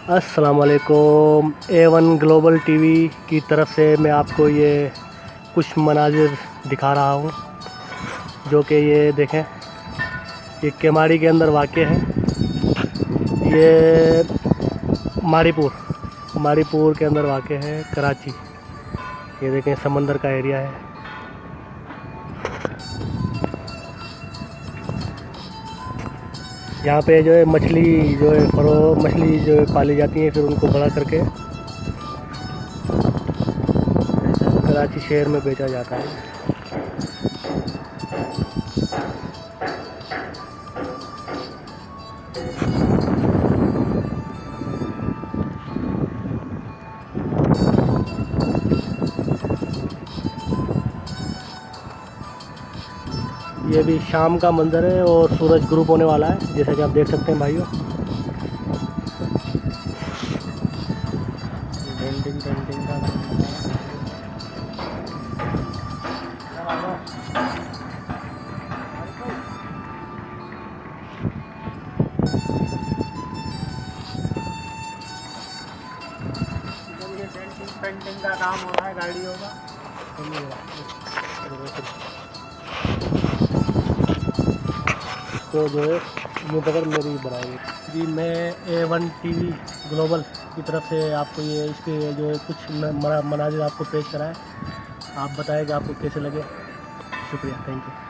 अस्सलाम वालेकुम। A1 global TV की तरफ से मैं आपको ये कुछ मनाजिर दिखा रहा हूँ, जो कि ये देखें, ये केमाड़ी के अंदर वाक़ है। ये मारीपुर के अंदर वाक़ है, कराची। ये देखें, समंदर का एरिया है। यहाँ पे जो है मछली जो है पाली जाती है, फिर उनको बड़ा करके कराची शहर में बेचा जाता है। ये भी शाम का मंजर है और सूरज ग्रुप होने वाला है, जैसा कि आप देख सकते हैं भाइयों। पेंटिंग का काम हो रहा है गाड़ियों का। तो जो है मुँह पकड़ मेरी बनाएंगे जी। मैं A1 टीवी ग्लोबल की तरफ से आपको ये इसके जो है कुछ मनाजिर आपको पेश कराए। आप बताएं कि आपको कैसे लगे। शुक्रिया, थैंक यू।